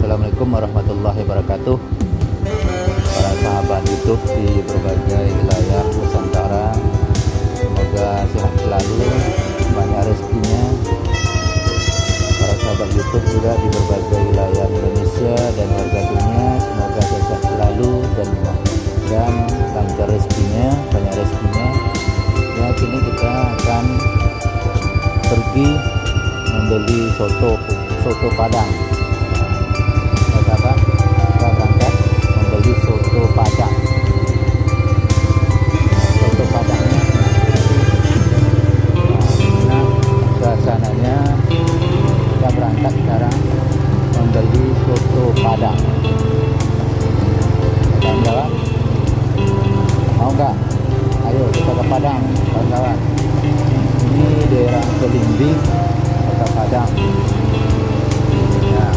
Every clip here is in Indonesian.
Assalamualaikum warahmatullahi wabarakatuh. Para sahabat YouTube di berbagai wilayah Nusantara, semoga sehat selalu, banyak rezekinya. Para sahabat YouTube juga di berbagai wilayah Indonesia dan warga dunia, semoga sehat selalu dan lancar rezekinya, banyak rezekinya. Ya, kini kita akan pergi membeli soto Padang. Sahabat, kita berangkat membeli soto Padang. Soto Padangnya, nah, suasananya kita berangkat sekarang membeli soto Padang. Kawan-kawan, mau nggak? Ayo kita ke Padang, kawan-kawan. Ini daerah Belimbing, Kota Padang. Nah,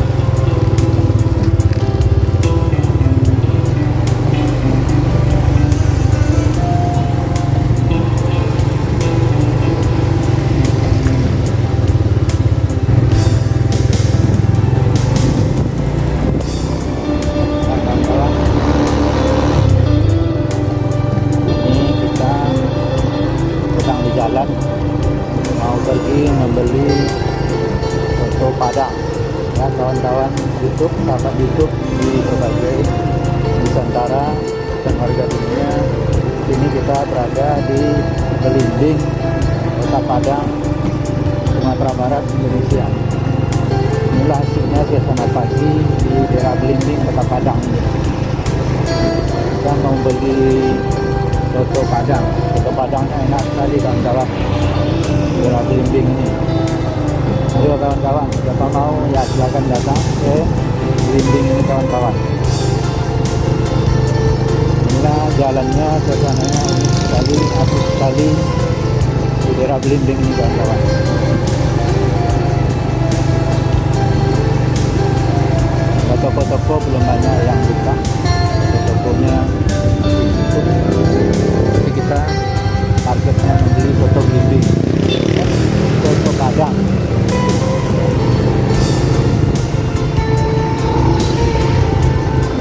jalan mau pergi membeli soto Padang ya, kawan-kawan YouTube, sahabat YouTube di berbagai Nusantara dan warga dunia. Sini kita berada di Belimbing, Kota Padang, Sumatera Barat, Indonesia. Inilah hasilnya suasana pagi di daerah Belimbing, Kota Padang. Kita mau beli soto Padang. Soto Padangnya enak sekali, kawan-kawan. Daerah Belimbing ini. Ayo kawan-kawan, siapa mau ya silakan datang ke Belimbing ini, kawan-kawan. Inilah jalannya, suasananya unik sekali, asik sekali di daerah Belimbing ini, kawan-kawan. Toko-toko belum banyak yang buka, toko-tokonya jadi kita targetnya membeli soto Belimbing, soto Padang.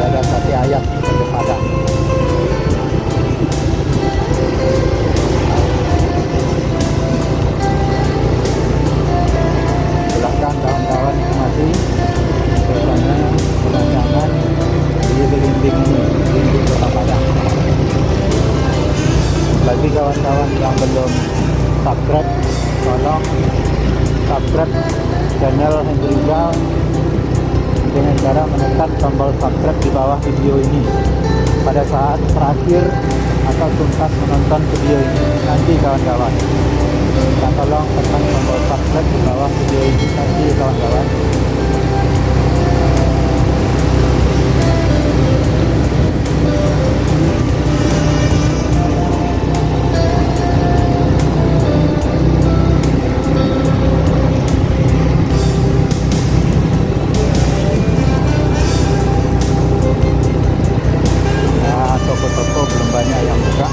Ada sate ayam soto Padang. Silakan kawan-kawan nikmati suasana pemandangan di Belimbing ini, Belimbing Kota Padang. Bagi kawan-kawan yang belum subscribe, tolong subscribe channel Hendry Rizal dengan cara menekan tombol subscribe di bawah video ini pada saat terakhir atau tuntas menonton video ini nanti, kawan-kawan. Kita tolong tekan tombol subscribe di bawah video ini nanti, kawan-kawan. Toko-toko belum banyak yang buka.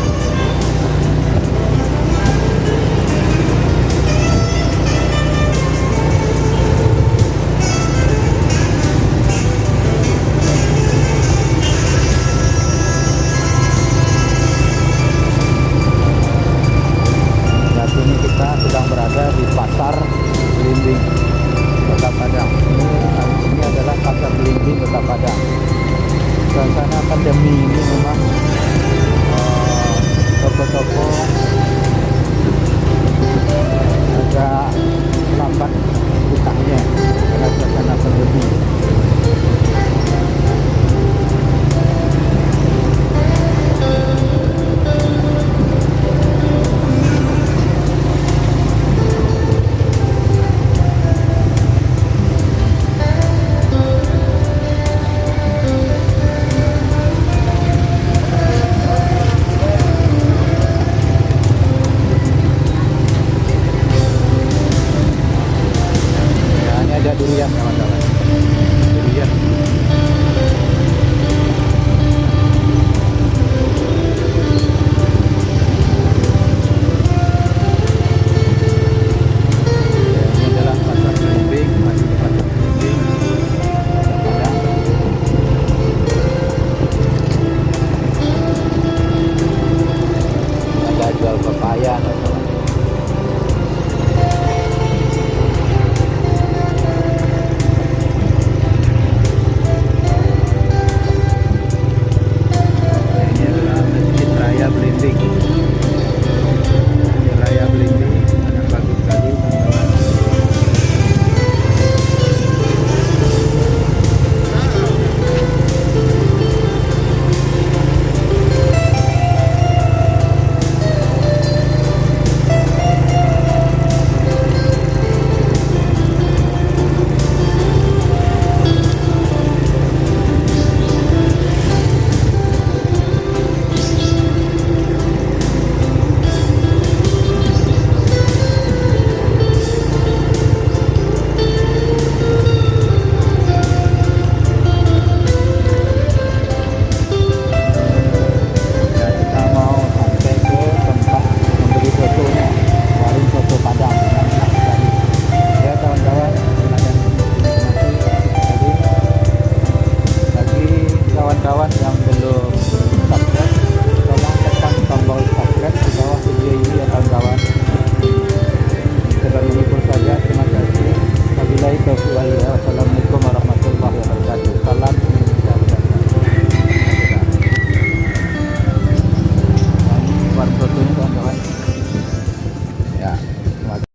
Saat ini kita sedang berada di Pasar Belimbing, Kota Padang. Ini adalah Pasar Belimbing, Kota Padang. Suasana pandemi ini memang toko-toko agak lambat bukanya karena suasana pandemi. Durian, kawan-kawan. Durian.